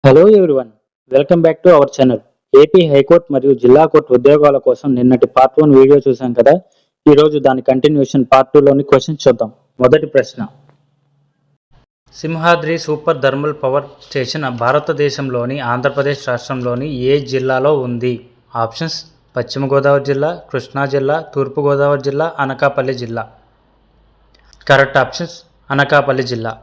Hello everyone, welcome back to our channel. AP high court మరియు జిల్లా court ఉద్యోగాల కోసం నిన్నటి పార్ట్ 1 వీడియో చూసాం కదా. ఈ రోజు దాని కంటిన్యూషన్ పార్ట్ 2లోని క్వశ్చన్స్ చూద్దాం. మొదటి ప్రశ్న, Simhadri super thermal power station భారతదేశంలోని ఆంధ్రప్రదేశ్ రాష్ట్రంలోని ఏ జిల్లాలో ఉంది? ఆప్షన్స్: పశ్చిమ గోదావరి జిల్లా, కృష్ణా జిల్లా, తూర్పు గోదావరి జిల్లా, అనకాపల్లి జిల్లా. కరెక్ట్ ఆప్షన్స్ అనకాపల్లి జిల్లా.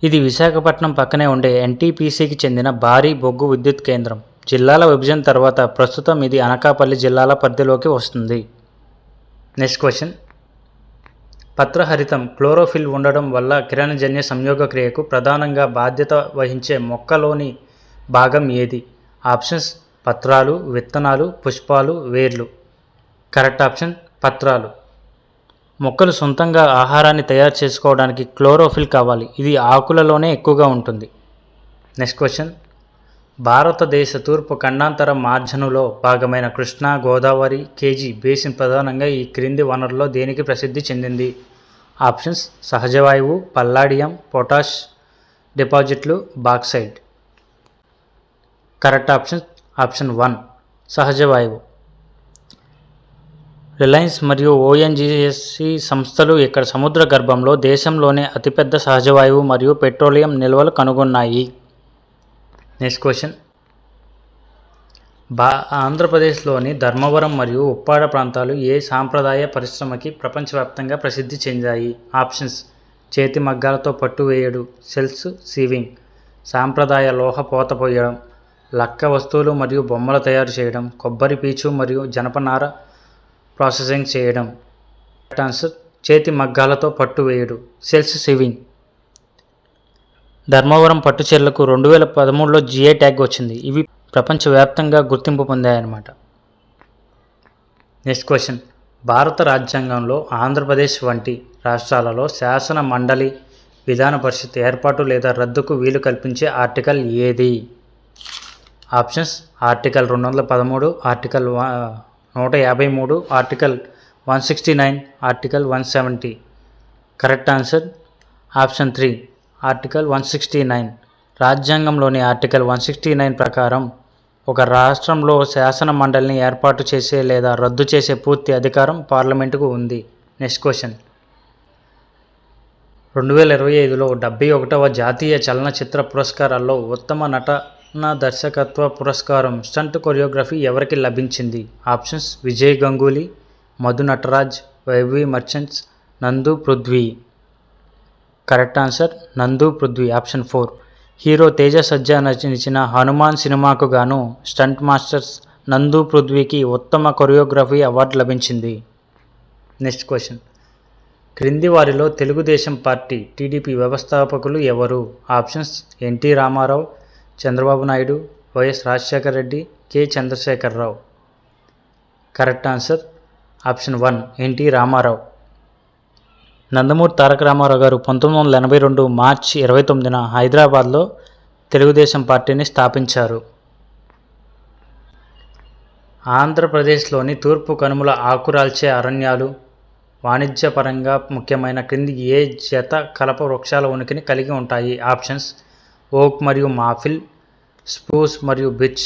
ఇది విశాఖపట్నం పక్కనే ఉండే ఎన్టీపీసీకి చెందిన భారీ బొగ్గు విద్యుత్ కేంద్రం. జిల్లాల విభజన తర్వాత ప్రస్తుతం ఇది అనకాపల్లి జిల్లాల పరిధిలోకి వస్తుంది. నెక్స్ట్ క్వశ్చన్, పత్రహరితం క్లోరోఫిల్ ఉండడం వల్ల కిరణజన్య సంయోగ క్రియకు ప్రధానంగా బాధ్యత వహించే మొక్కలోని భాగం ఏది? ఆప్షన్స్: పత్రాలు, విత్తనాలు, పుష్పాలు, వేర్లు. కరెక్ట్ ఆప్షన్ పత్రాలు. మొక్కలు సొంతంగా ఆహారాన్ని తయారు చేసుకోవడానికి క్లోరోఫిల్ కావాలి. ఇది ఆకులలోనే ఎక్కువగా ఉంటుంది. నెక్స్ట్ క్వశ్చన్, భారతదేశ తూర్పు ఖండాంతర మార్జనులో భాగమైన కృష్ణా, గోదావరి, కేజీ బేసిన్ ప్రధానంగా ఈ క్రింది వనరులో దేనికి ప్రసిద్ధి చెందింది? ఆప్షన్స్: సహజవాయువు, పల్లాడియం, పొటాష్ డిపాజిట్లు, బాక్సైట్. Correct option 1 సహజవాయువు. రిలయన్స్ మరియు ఓఎన్జీసీ సంస్థలు ఇక్కడ సముద్ర గర్భంలో దేశంలోనే అతిపెద్ద సహజవాయువు మరియు పెట్రోలియం నిల్వలు కనుగొన్నాయి. నెక్స్ట్ క్వశ్చన్, ఆంధ్రప్రదేశ్లోని ధర్మవరం మరియు ఉప్పాడ ప్రాంతాలు ఏ సాంప్రదాయ పరిశ్రమకి ప్రపంచవ్యాప్తంగా ప్రసిద్ధి చెందాయి? ఆప్షన్స్: చేతి మగ్గాలతో పట్టు వేయడు, సెల్స్ సీవింగ్, సాంప్రదాయ లోహ పోత పోయడం, లక్క వస్తువులు మరియు బొమ్మలు తయారు చేయడం, కొబ్బరి పీచు మరియు జనపనార ప్రాసెసింగ్ చేయడం. కరెక్ట్ ఆన్సర్ చేతి మగ్గాలతో పట్టు వేయడు, సెల్స్ సివింగ్. ధర్మవరం పట్టు చీరలకు 2013లో జిఐ ట్యాగ్ వచ్చింది. ఇవి ప్రపంచవ్యాప్తంగా గుర్తింపు పొందాయన్నమాట. నెక్స్ట్ క్వశ్చన్, భారత రాజ్యాంగంలో ఆంధ్రప్రదేశ్ వంటి రాష్ట్రాలలో శాసన మండలి విధాన పరిషత్ ఏర్పాటు లేదా రద్దుకు వీలు కల్పించే ఆర్టికల్ ఏది? Options: article 213, article 153, article 169, article 170. Correct answer option 3 article 169. రాజ్యాంగంలోని ఆర్టికల్ 169 ప్రకారం ఒక రాష్ట్రంలో శాసన మండలిని ఏర్పాటు చేసే లేదా రద్దు చేసే పూర్తి అధికారం పార్లమెంటుకు ఉంది. నెక్స్ట్ క్వశ్చన్, 2025లో 71వ జాతీయ చలనచిత్ర పురస్కారాల్లో ఉత్తమ నటన దర్శకత్వ పురస్కారం స్టంట్ కొరియోగ్రఫీ ఎవరికి లభించింది? Options: Vijay Ganguly, Madhu Nataraj, Y V merchants, Nandu Prithvi. Correct answer Nandu Prithvi option 4. Hero Teja Sajja నటించిన హనుమాన్ సినిమాకు గాను స్టంట్ మాస్టర్స్ నందు పృథ్వీకి ఉత్తమ కొరియోగ్రఫీ అవార్డు లభించింది. నెక్స్ట్ క్వశ్చన్, క్రింది వారిలో తెలుగుదేశం పార్టీ టీడీపీ వ్యవస్థాపకులు ఎవరు? Options: N T Rama Rao, Chandrababu Naidu, Y S Rajasekhara Reddy, K Chandrasekhar Rao. Correct answer option 1 N T Rama Rao. Nandamuri Taraka Rama Rao గారు 1982 మార్చి 29న హైదరాబాద్లో తెలుగుదేశం పార్టీని స్థాపించారు. ఆంధ్రప్రదేశ్లోని తూర్పు కనుమల ఆకురాల్చే అరణ్యాలు వాణిజ్యపరంగా ముఖ్యమైన క్రింది ఏ జత కలప వృక్షాల ఉనికిని కలిగి ఉంటాయి? ఆప్షన్స్: ఓక్ మరియు మాఫిల్, స్పూస్ మరియు బిచ్,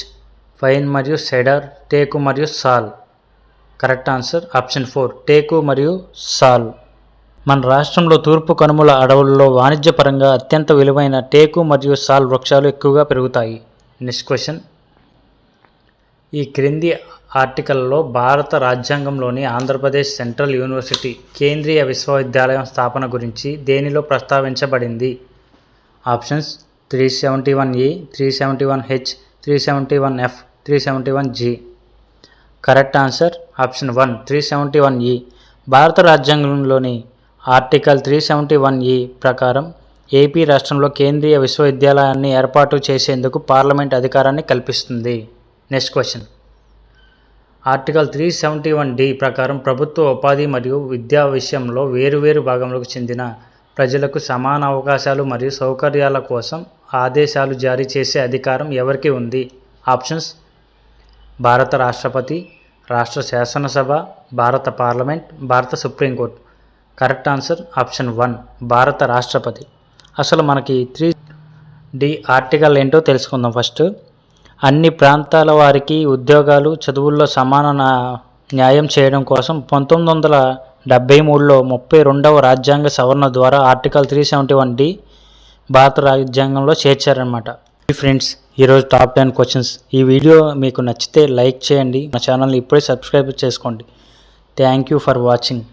పైన్ మరియు సెడర్, టేకు మరియు సాల్. కరెక్ట్ ఆన్సర్ ఆప్షన్ 4 టేకు మరియు సాల్. మన రాష్ట్రంలో తూర్పు కనుమల అడవుల్లో వాణిజ్యపరంగా అత్యంత విలువైన టేకు మరియు సాల్ వృక్షాలు ఎక్కువగా పెరుగుతాయి. నెక్స్ట్ క్వశ్చన్, ఈ క్రింది ఆర్టికల్లో భారత రాజ్యాంగంలోని ఆంధ్రప్రదేశ్ సెంట్రల్ యూనివర్సిటీ కేంద్రీయ విశ్వవిద్యాలయం స్థాపన గురించి దేనిలో ప్రస్తావించబడింది? Options: 371E, 371H, 371F, 371G. Correct answer option 1 371E. భారత రాజ్యాంగంలోని ఆర్టికల్ 371E ప్రకారం ఏపీ రాష్ట్రంలో కేంద్రీయ విశ్వవిద్యాలయాన్ని ఏర్పాటు చేసేందుకు పార్లమెంట్ అధికారాన్ని కల్పిస్తుంది. నెక్స్ట్ క్వశ్చన్, ఆర్టికల్ 371D ప్రకారం ప్రభుత్వ ఉపాధి మరియు విద్యా విషయంలో వేరువేరు భాగంలోకి చెందిన ప్రజలకు సమాన అవకాశాలు మరియు సౌకర్యాల కోసం ఆదేశాలు జారీ చేసే అధికారం ఎవరికి ఉంది? ఆప్షన్స్: భారత రాష్ట్రపతి, రాష్ట్ర శాసనసభ, భారత పార్లమెంట్, భారత సుప్రీంకోర్టు. కరెక్ట్ ఆన్సర్ ఆప్షన్ 1 భారత రాష్ట్రపతి. అసలు మనకి డి ఆర్టికల్ ఏంటో తెలుసుకుందాం. ఫస్ట్, అన్ని ప్రాంతాల వారికి ఉద్యోగాలు చదువుల్లో సమాన న్యాయం చేయడం కోసం 1973లో 32వ రాజ్యాంగ సవరణ ద్వారా ఆర్టికల్ 371 భారత రాజ్యాంగంలో చేర్చారనమాట. ఫ్రెండ్స్, ఈరోజు టాప్ 10 క్వశ్చన్స్. ఈ వీడియో మీకు నచ్చితే లైక్ చేయండి, మా ఛానల్ని ఇప్పుడే సబ్స్క్రైబ్ చేసుకోండి. Thank you for watching.